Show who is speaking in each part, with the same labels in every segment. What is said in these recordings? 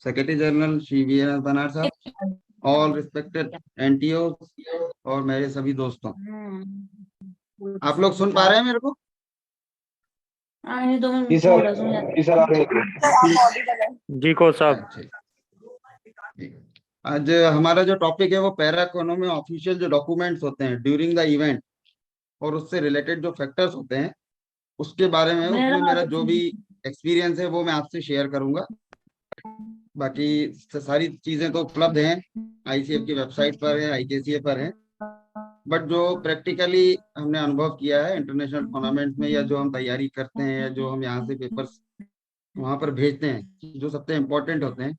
Speaker 1: Secretary general Shri वी.एन.एस. बनार साहब, all respected NTO और मेरे सभी दोस्तों, आप लोग सुन पा रहे हैं मेरे को?
Speaker 2: जी सर, जी सर, आ रहे हैं।
Speaker 3: जी को साहब।
Speaker 1: अच्छा, आज हमारा जो टॉपिक है वो पैरा इकोनॉमी ऑफिशियल जो डॉक्यूमेंट्स होते हैं ड्यूरिंग द इवेंट और उससे रिलेटेड जो फैक्टर्स होते हैं उसके बारे में, उसमें मेरा जो भी एक्सपीरियंस है वो मैं आपसे शेयर करूंगा। बाकी सारी चीजें तो उपलब्ध हैं, आईसीएफ की वेबसाइट पर है, आईकेसीए पर है, बट जो प्रैक्टिकली हमने अनुभव किया है इंटरनेशनल टूर्नामेंट में, या जो हम तैयारी करते हैं, या जो हम यहाँ से पेपर्स वहां पर भेजते हैं, जो सबसे इम्पोर्टेंट होते हैं,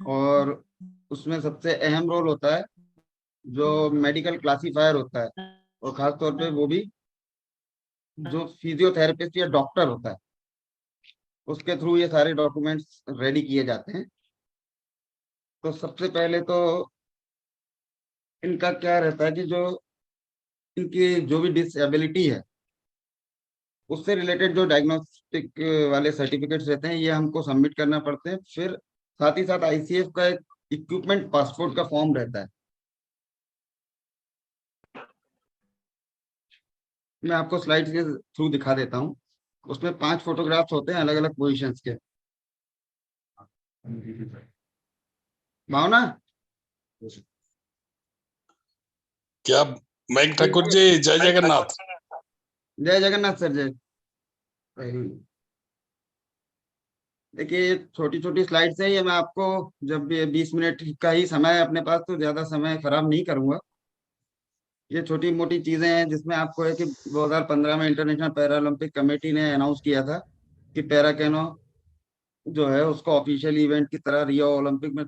Speaker 1: और उसमें सबसे अहम रोल होता है जो मेडिकल क्लासीफायर होता है, और खास तौर पे वो भी जो फिजियोथेरेपिस्ट या डॉक्टर होता है, उसके थ्रू ये सारे डॉक्यूमेंट्स रेडी किए जाते हैं। तो सबसे पहले तो इनका क्या रहता है कि जो इनकी जो भी डिसेबिलिटी है उससे रिलेटेड जो डायग्नोस्टिक वाले सर्टिफिकेट्स रहते हैं ये हमको सबमिट करना पड़ते हैं। फिर साथ ही साथ आईसीएफ का एक इक्विपमेंट पासपोर्ट का फॉर्म रहता है। मैं आपको स्लाइड के थ्रू दिखा देता हूँ। उसमें 5 फोटोग्राफ्स होते हैं अलग अलग पोजीशंस के। भावना
Speaker 4: क्या मैक ठाकुर जी, जय जगन्नाथ।
Speaker 1: जय जगन्नाथ सर, जय। देखिए छोटी छोटी स्लाइड्स है ये, मैं आपको जब 20 मिनट का ही समय है अपने पास, तो ज्यादा समय खराब नहीं करूंगा। ये छोटी मोटी चीजें हैं जिसमें आपको है कि 2015 में इंटरनेशनल पैरा ओलंपिक कमेटी ने अनाउंस किया था कि पैरा कैनो जो है उसको ऑफिशियल इवेंट की तरह रियो ओलंपिक में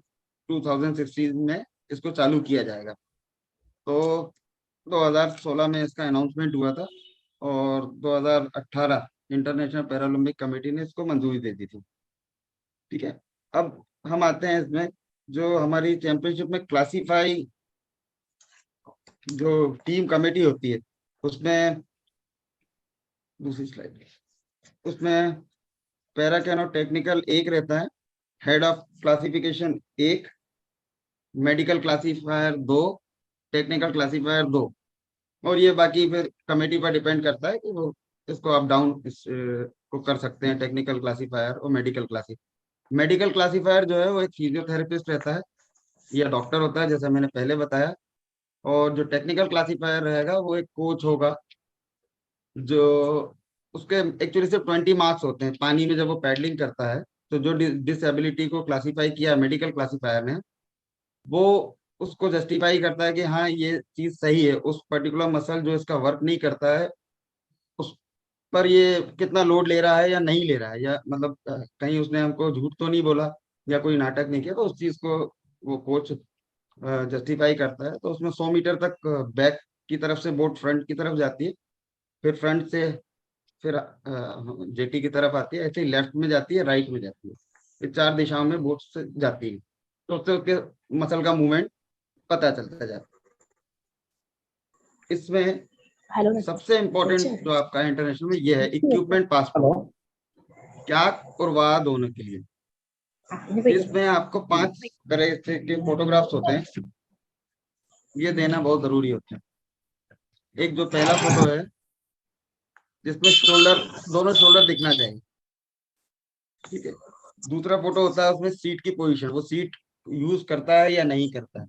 Speaker 1: 2016 में इसको चालू किया जाएगा। तो 2016 में इसका अनाउंसमेंट हुआ था और 2018 इंटरनेशनल पैरा ओलंपिक कमेटी ने इसको मंजूरी दे दी थी। ठीक है, अब हम आते हैं इसमें जो हमारी चैंपियनशिप में क्लासीफाई जो टीम कमेटी होती है उसमें, दूसरी स्लाइड, उसमें पैरा कैनो टेक्निकल 1 रहता है, head of classification 1, medical classifier 2, technical classifier 2, और ये बाकी फिर कमेटी पर डिपेंड करता है कि वो इसको अप डाउन को कर सकते हैं, टेक्निकल क्लासीफायर और मेडिकल क्लासीफायर। मेडिकल क्लासीफायर जो है वो एक फिजियोथेरेपिस्ट रहता है या डॉक्टर होता है जैसा मैंने पहले बताया, और जो टेक्निकल क्लासीफायर रहेगा वो एक कोच होगा, जो उसके एक्चुअली सिर्फ 20 मार्क्स होते हैं पानी में जब वो पैडलिंग करता है। तो जो डिसेबिलिटी को क्लासीफाई किया मेडिकल क्लासीफायर ने, वो उसको जस्टिफाई करता है कि हाँ ये चीज सही है, उस पर्टिकुलर मसल जो इसका वर्क नहीं करता है उस पर ये कितना लोड ले रहा है या नहीं ले रहा है, या मतलब कहीं उसने हमको झूठ तो नहीं बोला या कोई नाटक नहीं किया, तो उस चीज को वो कोच जस्टिफाई करता है। तो उसमें 100 मीटर तक बैक की तरफ से बोट फ्रंट की तरफ जाती है, फिर फ्रंट से फिर जेटी की तरफ आती है, ऐसे ही लेफ्ट में जाती है, राइट में जाती है, ये 4 दिशाओं में बोट से जाती है। तो उससे उसके मसल का मूवमेंट पता चलता जाता है। इसमें सबसे इम्पोर्टेंट जो आपका इंटरनेशनल में ये है इक्विपमेंट पासपोर्ट, क्या और वाह दोनों के लिए। इसमें आपको 5 तरह के फोटोग्राफ्स होते हैं, ये देना बहुत जरूरी होता है। एक जो पहला फोटो है जिसमें शोल्डर, दोनों शोल्डर दिखना चाहिए, ठीक है। दूसरा फोटो होता है उसमें सीट की पोजीशन, वो सीट यूज करता है या नहीं करता है।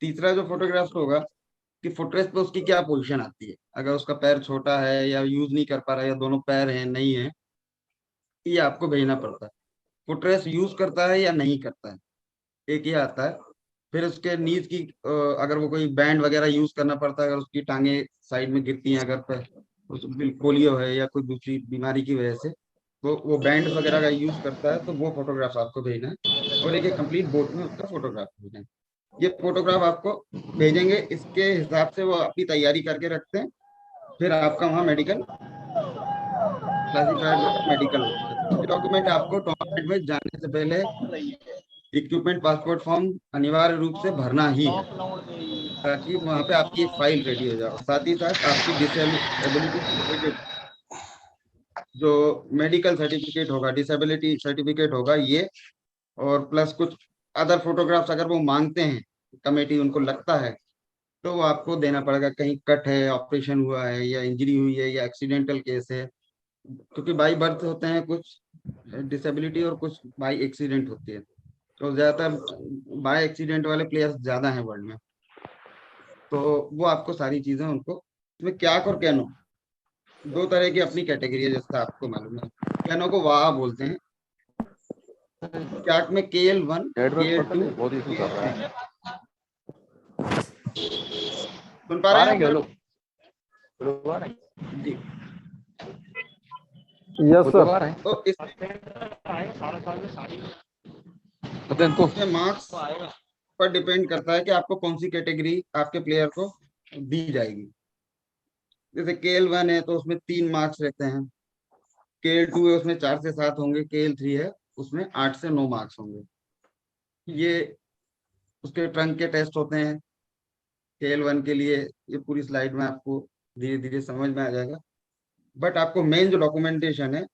Speaker 1: तीसरा जो फोटोग्राफ होगा कि फुटरेस्ट पे उसकी क्या पोजीशन आती है, अगर उसका पैर छोटा है या यूज नहीं कर पा रहा है या दोनों पैर हैं नहीं है, ये आपको भेजना पड़ता है। फुटरेस्ट यूज करता है या नहीं करता है, एक ये आता है। फिर उसके नीज की अगर वो कोई बैंड वगैरह यूज करना पड़ता है, अगर उसकी टांगे साइड में गिरती हैं, अगर पोलियो है या कोई दूसरी बीमारी की वजह से, तो वो बैंड वगैरह का यूज करता है, तो वो फोटोग्राफ आपको भेजना है। और एक कंप्लीट बोट में उसका फोटोग्राफ भेजना है। ये फोटोग्राफ आपको भेजेंगे, इसके हिसाब से वो अपनी तैयारी करके रखते हैं। फिर आपका वहाँ मेडिकल क्लासिफाइड मेडिकल डॉक्यूमेंट आपको टूर्नामेंट में जाने से पहले इक्विपमेंट पासपोर्ट फॉर्म अनिवार्य रूप से भरना ही है, ताकि वहाँ पे आपकी एक फाइल रेडी हो जाए। साथ ही साथ आपकी डिसेबिलिटी सर्टिफिकेट, जो मेडिकल सर्टिफिकेट होगा, डिसेबिलिटी सर्टिफिकेट होगा, ये और प्लस कुछ अदर फोटोग्राफ्स अगर वो मांगते हैं, कमेटी उनको लगता है, तो वो आपको देना पड़ेगा। कहीं कट है, ऑपरेशन हुआ है, या इंजरी हुई है, या एक्सीडेंटल केस है, क्योंकि बाई बर्थ होते हैं कुछ डिसेबिलिटी और कुछ बाई एक्सीडेंट होती है। तो ज्यादातर बाय एक्सीडेंट वाले प्लेयर्स ज्यादा हैं वर्ल्ड में। तो वो आपको सारी चीजें उनको, इसमें क्याक और कैनो दो तरह की अपनी कैटेगरी है, जैसा आपको मालूम है। कैनो को वाह बोलते हैं, क्याक में KL1,
Speaker 2: नेटवर्क पता
Speaker 1: KL2,
Speaker 2: नहीं बहुत इशू कर रहा है।
Speaker 1: सुन पा
Speaker 2: आ
Speaker 1: रहे
Speaker 2: रहे
Speaker 1: हैं
Speaker 2: हैं क्या
Speaker 1: आप?
Speaker 2: लोग? आ रहे हैं।
Speaker 1: जी।
Speaker 3: यस
Speaker 2: वो लोग
Speaker 3: सर।
Speaker 2: आ रहे हैं।
Speaker 1: तो
Speaker 2: मतलब इनको
Speaker 1: इसमें मार्क्स पर डिपेंड करता है कि आपको कौन सी कैटेगरी आपके प्लेयर को दी जाएगी। जैसे KL1 है तो उसमें 3 मार्क्स रहते हैं, KL2 है उसमें 4 से 7 होंगे, KL3 है उसमें 8 से 9 मार्क्स होंगे। ये उसके ट्रंक के टेस्ट होते हैं। KL1 के लिए ये पूरी स्लाइड में आपको धीरे धीरे समझ में आ जाएगा। बट आपको मेन जो डॉक्यूमेंटेशन है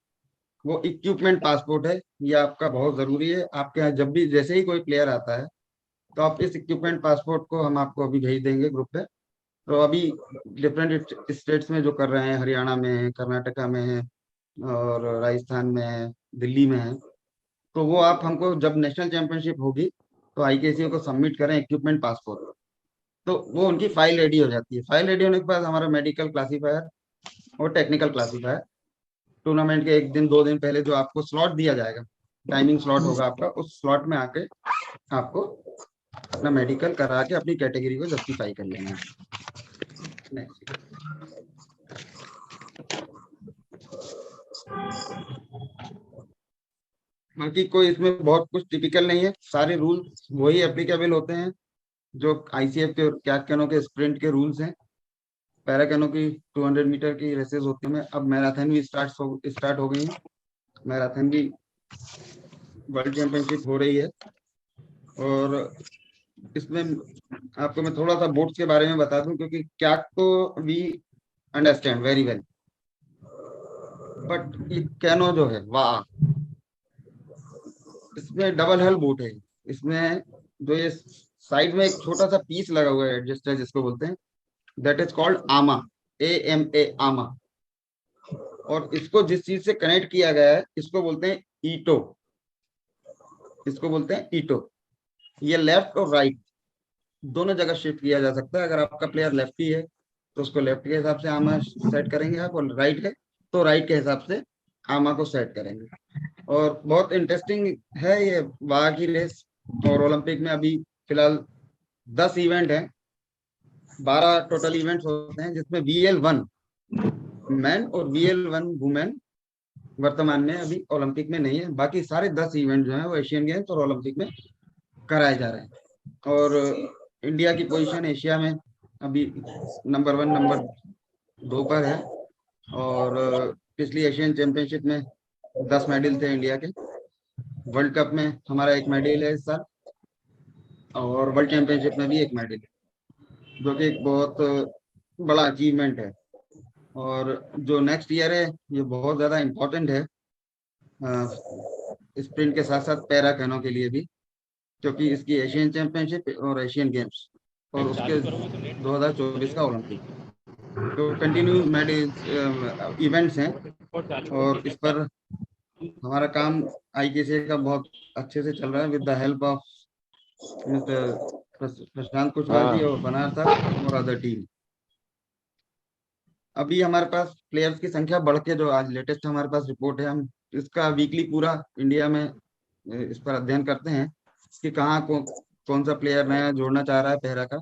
Speaker 1: वो इक्विपमेंट पासपोर्ट है। ये आपका बहुत जरूरी है। आपके यहाँ जब भी जैसे ही कोई प्लेयर आता है तो आप इस इक्विपमेंट पासपोर्ट को हम आपको अभी भेज देंगे ग्रुप पे। तो अभी डिफरेंट स्टेट्स में जो कर रहे हैं, हरियाणा में है, कर्नाटका में है, और राजस्थान में है, दिल्ली में है। तो वो आप हमको जब नेशनल चैंपियनशिप होगी तो IKC को सबमिट करें इक्विपमेंट पासपोर्ट, तो वो उनकी फाइल रेडी हो जाती है। फाइल रेडी होने के बाद हमारा मेडिकल क्लासीफायर और टेक्निकल क्लासीफायर, टूर्नामेंट के 1 दिन 2 दिन पहले जो आपको स्लॉट दिया जाएगा, टाइमिंग स्लॉट होगा आपका, उस स्लॉट में आके आपको अपना मेडिकल करा के अपनी कैटेगरी को जस्टिफाई कर लेना है। नेक्स्ट। बाकी कोई इसमें बहुत कुछ टिपिकल नहीं है, सारे रूल वही एप्लीकेबल होते हैं जो ICF के कैनो के स्प्रिंट के रूल्स हैं। पैरा कैनो की 200 मीटर की रेसेस होती हैं, अब मैराथन भी स्टार्ट हो गई है। मैराथन भी वर्ल्ड चैंपियनशिप हो रही है। और इसमें आपको मैं थोड़ा सा बोट्स के बारे में बता दूं, क्योंकि क्या तो we understand very well, but ये कैनो जो है वाह, इसमें डबल हल बोट है। इसमें जो ये साइड में एक छोटा सा पीस लगा हुआ है, एडजस्टर जिसको बोलते हैं, दैट इज कॉल्ड आमा, AMA, आमा। और इसको जिस चीज से कनेक्ट किया गया है इसको बोलते हैं ईटो, इसको बोलते हैं ईटो। ये लेफ्ट और राइट दोनों जगह शिफ्ट किया जा सकता है। अगर आपका प्लेयर लेफ्टी है तो उसको लेफ्ट के हिसाब से आमा सेट करेंगे आप, और राइट है तो राइट के हिसाब से आमा को सेट करेंगे। और बहुत इंटरेस्टिंग है ये वाह की रेस। और ओलंपिक में अभी फिलहाल 10 इवेंट हैं, 12 टोटल इवेंट्स होते हैं, जिसमें VL1 मैन और VL1 वुमेन वर्तमान में अभी ओलंपिक में नहीं है। बाकी सारे 10 इवेंट जो हैं वो एशियन गेम्स और ओलंपिक में कराए जा रहे हैं। और इंडिया की पोजीशन एशिया में अभी नंबर 1 नंबर 2 पर है। और पिछली एशियन चैंपियनशिप में 10 मेडल थे इंडिया के। वर्ल्ड कप में हमारा 1 मेडल है इस साल, और वर्ल्ड चैंपियनशिप में भी 1 मेडल है, जो कि एक बहुत बड़ा अचीवमेंट है। और जो नेक्स्ट ईयर है ये बहुत ज़्यादा इम्पोर्टेंट है स्प्रिंट के साथ साथ पैरा कैनो के लिए भी, क्योंकि इसकी एशियन चैंपियनशिप और एशियन गेम्स और उसके 2024 का ओलंपिक, तो कंटिन्यू मेडल इवेंट्स हैं। और इस पर हमारा काम IKC का बहुत अच्छे से चल रहा है, with the help of mister Prashant Kushwaha ji और बनारस साहब और अदर टीम। अभी हमारे पास प्लेयर्स की संख्या बढ़ के, जो आज लेटेस्ट हमारे पास रिपोर्ट है, हम इसका वीकली पूरा इंडिया में इस पर अध्ययन करते हैं कि कौन सा प्लेयर नया जोड़ना चाह रहा है पैरा का।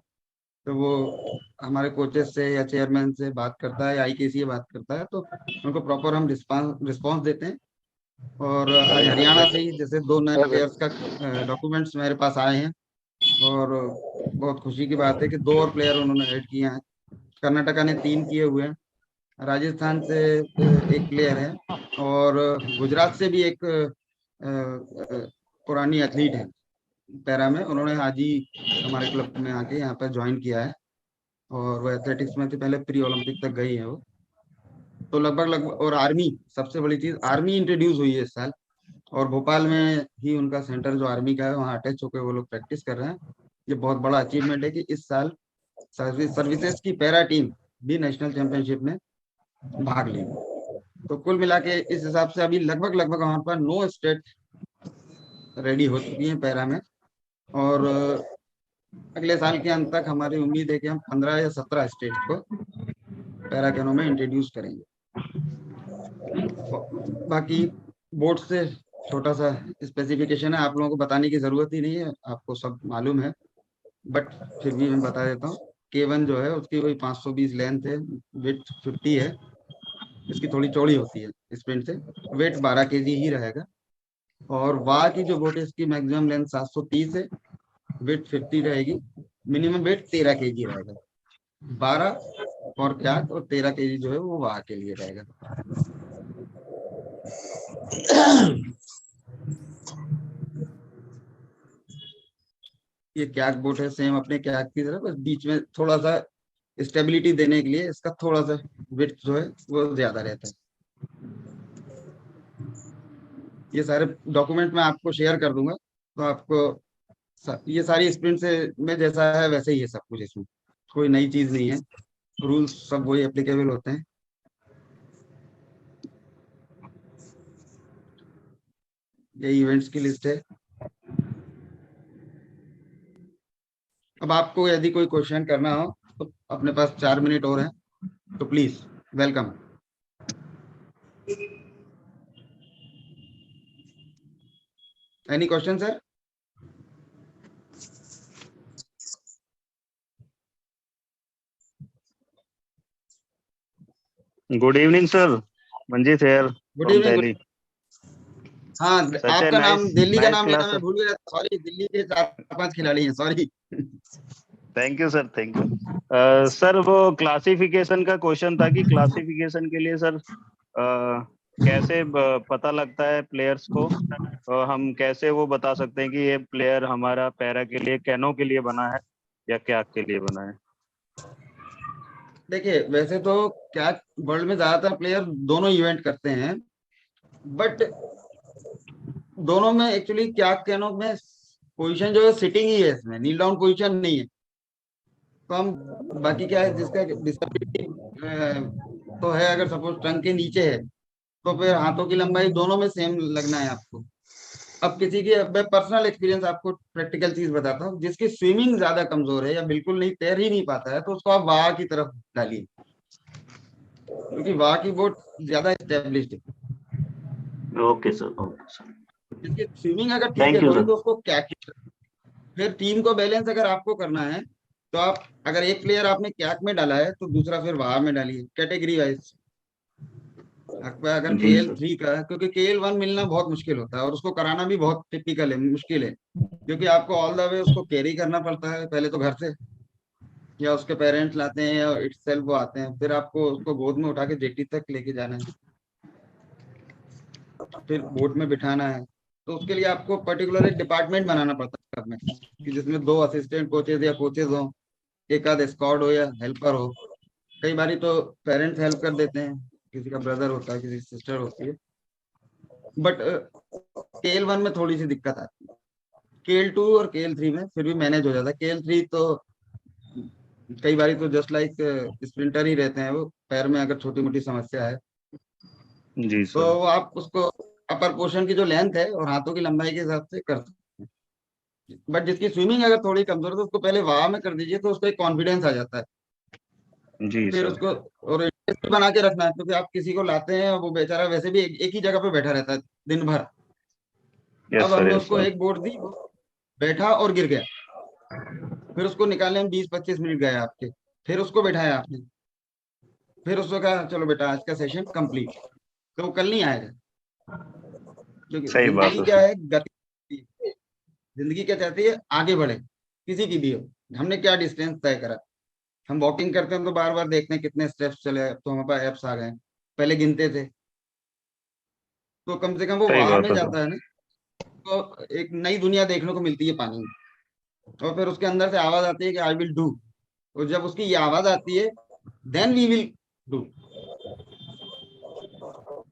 Speaker 1: तो वो हमारे कोचेस से या चेयरमैन से बात करता है या IKC से बात करता है, तो उनको प्रॉपर हम रिस्पांस देते हैं। और आज हरियाणा से ही जैसे 2 नए प्लेयर्स का डॉक्यूमेंट्स मेरे पास आए हैं, और बहुत खुशी की बात है कि 2 और प्लेयर उन्होंने ऐड किए हैं। कर्नाटका ने 3 किए हुए हैं, राजस्थान से 1 प्लेयर है, और गुजरात से भी एक पुरानी एथलीट है पैरा में, उन्होंने आज ही हमारे क्लब में आके यहाँ पर ज्वाइन किया है। और वो एथलेटिक्स में थी पहले, प्री ओलंपिक तक गई है वो। तो लगभग और आर्मी, सबसे बड़ी चीज आर्मी इंट्रोड्यूस हुई है इस साल। और भोपाल में ही उनका सेंटर जो आर्मी का है वहाँ अटैच होकर वो लोग प्रैक्टिस कर रहे हैं। ये बहुत बड़ा अचीवमेंट है कि इस साल सर्विसेज की पैरा टीम भी नेशनल चैंपियनशिप में भाग ली। तो कुल मिला के इस हिसाब से अभी लगभग लगभग वहाँ पर 9 स्टेट रेडी हो चुकी हैं पैरा में। और अगले साल के अंत तक हमारी उम्मीद है कि हम 15 या 17 स्टेट को पैरा कैनो में इंट्रोड्यूस करेंगे। बाकी बोर्ड से छोटा सा स्पेसिफिकेशन है, आप लोगों को बताने की जरूरत ही नहीं है, आपको सब मालूम है, बट फिर भी मैं बता देता हूँ। K1 जो है उसकी वही 520 लेंथ है, वेट 50 है, इसकी थोड़ी चौड़ी होती है स्प्रिंट से, वेट 12 kg ही रहेगा। और वाह की जो बोट है इसकी मैक्सिमम लेंथ 730 है, वेट 50 रहेगी, मिनिमम वेट 13 kg रहेगा। 12 और क्याक और 13 kg जो है वो वाह के लिए रहेगा। ये क्याक बोट है सेम अपने क्याक की तरह, बस बीच में थोड़ा सा स्टेबिलिटी देने के लिए इसका थोड़ा सा वेट जो है वो ज्यादा रहता है। ये सारे डॉक्यूमेंट मैं आपको शेयर कर दूंगा, तो आपको ये सारी स्प्रिंट से में जैसा है वैसे ही है सब कुछ, इसमें कोई नई चीज नहीं है, रूल्स सब वही एप्लीकेबल होते हैं। ये इवेंट्स की लिस्ट है। अब आपको यदि कोई क्वेश्चन करना हो तो अपने पास 4 मिनट और हैं, तो please welcome. Any question sir?
Speaker 3: Good evening, sir. Manjeet here
Speaker 1: good
Speaker 3: from
Speaker 1: evening.
Speaker 3: Delhi.
Speaker 1: हाँ,
Speaker 3: Such a
Speaker 1: आपका नाम, दिल्ली का
Speaker 3: nice
Speaker 1: नाम लेना
Speaker 3: class,
Speaker 1: मैं
Speaker 3: sir.
Speaker 1: भूल गया, सॉरी, दिल्ली के 4-5 खिलाड़ी हैं, sorry.
Speaker 3: Thank you, sir. Thank you. Sir वो क्लासिफिकेशन का क्वेश्चन था कि क्लासिफिकेशन के लिए सर कैसे पता लगता है प्लेयर्स को, हम कैसे वो बता सकते हैं कि ये प्लेयर हमारा पैरा के लिए, कैनो के लिए बना है या क्या के लिए बना है?
Speaker 1: देखिए, वैसे तो क्या वर्ल्ड में ज्यादातर प्लेयर दोनों इवेंट करते हैं, बट दोनों में एक्चुअली क्या कैनो में पोजीशन जो है सिटिंग ही है, इसमें नील डाउन पोजीशन नहीं है। तो हम बाकी क्या है जिसका डिसेबिलिटी तो है, अगर सपोज टंग के नीचे है तो फिर हाथों की लंबाई दोनों में सेम लगना है आपको। अब किसी की, मैं पर्सनल एक्सपीरियंस आपको प्रैक्टिकल चीज बताता हूँ, जिसकी स्विमिंग ज्यादा कमजोर है या बिल्कुल नहीं, तैर ही नहीं पाता है, तो उसको आप वाह की तरफ डालिए, क्योंकि वाह की बोट ज्यादा स्टेब्लिश्ड है।
Speaker 3: ओके सर, ओके सर,
Speaker 1: जिसकी स्विमिंग अगर ठीक है
Speaker 3: थैंक यू
Speaker 1: थोड़ी,
Speaker 3: सर।
Speaker 1: तो उसको क्या, फिर टीम को बैलेंस अगर आपको करना है तो आप अगर एक प्लेयर आपने कैक में डाला है तो दूसरा फिर वाह में डालिए, कैटेगरी वाइज। आपका अगर
Speaker 3: जी
Speaker 1: KL
Speaker 3: सर,
Speaker 1: 3 का है, क्योंकि KL 1 मिलना बहुत मुश्किल होता है और उसको कराना भी बहुत टिपिकल है, मुश्किल है, क्योंकि आपको ऑल द वे उसको कैरी करना पड़ता है पहले तो घर से, या उसके पेरेंट्स लाते हैं या इटसेल्फ वो आते हैं, फिर आपको उसको गोद में उठा के जेटी तक लेके जाना है, फिर बोट में बिठाना है। तो उसके लिए आपको पर्टिकुलर एक डिपार्टमेंट बनाना पड़ता है में, कि जिसमें 2 असिस्टेंट कोचेज या कोचेज हो, एक आध स्क्वाड हो या हेल्पर हो। कई बारी तो पेरेंट्स हेल्प कर देते हैं, किसी का ब्रदर होता है, किसी की सिस्टर होती है, बट KL 1 में थोड़ी सी दिक्कत आती है। KL 2 और KL 3 में फिर भी मैनेज हो जाता है। KL 3 तो कई बारी तो जस्ट लाइक स्प्रिंटर ही रहते हैं, वो पैर में अगर छोटी मोटी समस्या है
Speaker 3: जी
Speaker 1: तो
Speaker 3: सर,
Speaker 1: आप उसको अपर पोर्शन की जो लेंथ है और हाथों की लंबाई के हिसाब से कर सकते हैं। बट जिसकी स्विमिंग अगर थोड़ी कमजोर है तो उसको पहले वाह में कर दीजिए, तो उसको एक कॉन्फिडेंस आ जाता है।
Speaker 3: जी
Speaker 1: फिर
Speaker 3: सर,
Speaker 1: उसको और इंटरेस्ट बना के रखना है, क्योंकि आप किसी को लाते हैं वो बेचारा वैसे भी एक ही जगह पे बैठा रहता है दिन भर।
Speaker 3: यस
Speaker 1: अब
Speaker 3: सर,
Speaker 1: हमने
Speaker 3: यस
Speaker 1: उसको
Speaker 3: सर,
Speaker 1: एक बोर्ड दी, वो बैठा और गिर गया, फिर उसको निकालने में 20-25 मिनट गए आपके, फिर उसको बैठाया आपने, फिर उसको कहा चलो बेटा आज का सेशन कंप्लीट, तो वो कल नहीं आएगा। क्योंकि
Speaker 3: सही बात
Speaker 1: जिंदगी
Speaker 3: है
Speaker 1: क्या
Speaker 3: सर,
Speaker 1: है, गति, जिंदगी क्या चाहती है, आगे बढ़े, किसी की भी हो। हमने क्या डिस्टेंस तय करा, हम वॉकिंग करते हैं तो बार बार देखते हैं कितने स्टेप्स चले, अब तो हमारे पास एप्स आ गए हैं, पहले गिनते थे। तो कम से कम वो
Speaker 3: सही
Speaker 1: वहां
Speaker 3: बात
Speaker 1: में
Speaker 3: है सर,
Speaker 1: जाता है ना, तो एक नई दुनिया देखने को मिलती है पानी में। और फिर उसके अंदर से आवाज आती है कि आई विल डू, और जब उसकी ये आवाज आती है देन वी विल डू।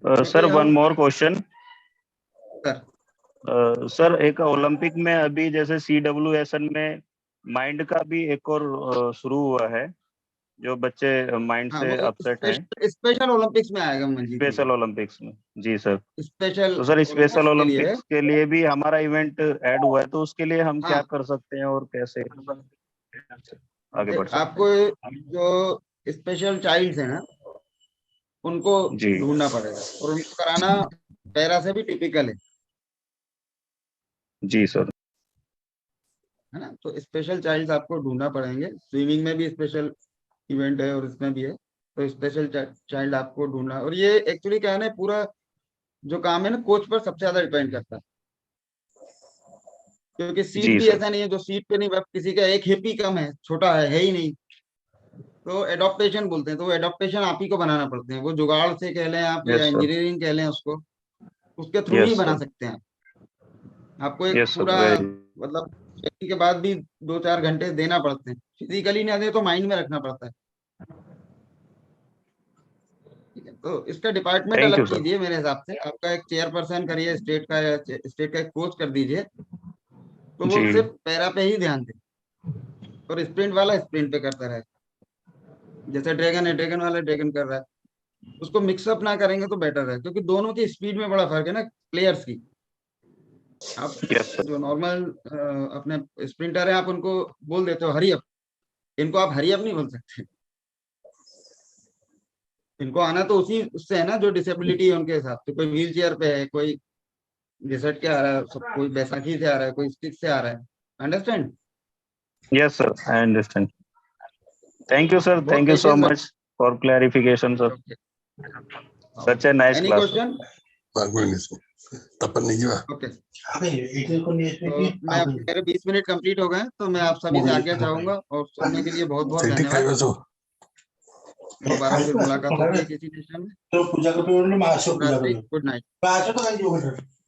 Speaker 1: क्योंकि
Speaker 3: सर वन
Speaker 1: हम,
Speaker 3: मोर क्वेश्चन,
Speaker 1: सर
Speaker 3: सर एक ओलंपिक में अभी जैसे CWSN में माइंड का भी एक और शुरू हुआ है, जो बच्चे माइंड
Speaker 1: हाँ,
Speaker 3: से
Speaker 1: वो
Speaker 3: अपसेट हैं,
Speaker 1: स्पेशल ओलंपिक्स में आएगा मंजीत जी,
Speaker 3: स्पेशल ओलंपिक्स में। जी सर।
Speaker 1: स्पेशल
Speaker 3: तो सर स्पेशल
Speaker 1: ओलंपिक्स के लिए।
Speaker 3: ओलंपिक्स के लिए भी हमारा इवेंट ऐड हुआ है, तो उसके लिए हम क्या
Speaker 1: हाँ,
Speaker 3: कर सकते हैं और कैसे आगे बढ़ सकते
Speaker 1: आपको
Speaker 3: हैं?
Speaker 1: जो स्पेशल चाइल्ड्स हैं ना, उनको
Speaker 3: जी
Speaker 1: ढूंढना पड़ेगा और उनको कराना पैरा से भी टिपिकल
Speaker 3: जी सर।
Speaker 1: है ना। तो स्पेशल चाइल्ड्स आपको ढूंढना पड़ेंगे, स्विमिंग में भी स्पेशल इवेंट है और इसमें भी है। तो स्पेशल चाइल्ड आपको ढूंढना, और ये एक्चुअली क्या है ना, पूरा जो काम है ना कोच पर सबसे ज्यादा डिपेंड करता है, क्योंकि सीट
Speaker 3: जी
Speaker 1: भी
Speaker 3: सर।
Speaker 1: ऐसा नहीं है जो सीट पे नहीं, बस किसी का एक हिप ही कम है, छोटा है ही नहीं, तो एडॉप्टेशन बोलते हैं, तो वो एडॉप्टेशन आप ही को बनाना पड़ते हैं, वो जुगाड़ से कह लें आप या
Speaker 3: यस सर।
Speaker 1: इंजीनियरिंग कह लें उसको, उसके थ्रू ही
Speaker 3: यस
Speaker 1: बना
Speaker 3: सर।
Speaker 1: सकते हैं। आपको एक
Speaker 3: यस सर
Speaker 1: पूरा
Speaker 3: वेरी।
Speaker 1: मतलब training के बाद भी 2-4 घंटे देना पड़ते हैं, फिजिकली नहीं आते तो माइंड में रखना पड़ता है। ठीक है, तो इसका डिपार्टमेंट
Speaker 3: थैंक
Speaker 1: अलग
Speaker 3: यू सर।
Speaker 1: कीजिए मेरे हिसाब से, आपका एक चेयरपर्सन करिए स्टेट का, या स्टेट का एक कोच कर दीजिए, तो वो
Speaker 3: जी
Speaker 1: सिर्फ पैरा पे ही ध्यान दे और स्प्रिंट वाला स्प्रिंट पे करता रहे। जैसे ड्रैगन है, ड्रैगन वाला ड्रैगन कर रहा है, उसको मिक्सअप ना करेंगे तो बेटर है, क्योंकि दोनों की स्पीड में बड़ा फर्क है ना प्लेयर्स की। आप
Speaker 3: यस सर।
Speaker 1: जो नॉर्मल अपने स्प्रिंटर है, आप उनको बोल देते हो हरी अप, इनको आप हरी अप नहीं बोल सकते, इनको आना तो उसी उससे है ना जो डिसेबिलिटी है उनके हिसाब से, कोई व्हील चेयर पे है, कोई घिसट के आ रहा है, सब कोई बैसाखी से आ रहा है, कोई स्टिक से आ रहा है। Understand.
Speaker 3: Yes sir I understand. Thank you sir,
Speaker 1: बहुत
Speaker 3: thank you so
Speaker 1: patience
Speaker 3: much for clarification sir.
Speaker 1: रखिए।
Speaker 3: Such a nice
Speaker 1: any
Speaker 3: class sir.
Speaker 1: Question?
Speaker 4: तपन नहीं हुआ।
Speaker 1: ओके, तो मैं मेरे 20 मिनट कंप्लीट हो गए, तो मैं आप सभी से आज्ञा चाहूंगा, और सुनने के लिए बहुत बहुत
Speaker 4: ठीक
Speaker 1: धन्यवाद।
Speaker 4: है जो
Speaker 1: दोबारा फिर मुलाकात होगी किसी सेशन में।
Speaker 5: तो पूजा करते
Speaker 1: शुभ रात्रि, गुड नाइट।
Speaker 5: नाइट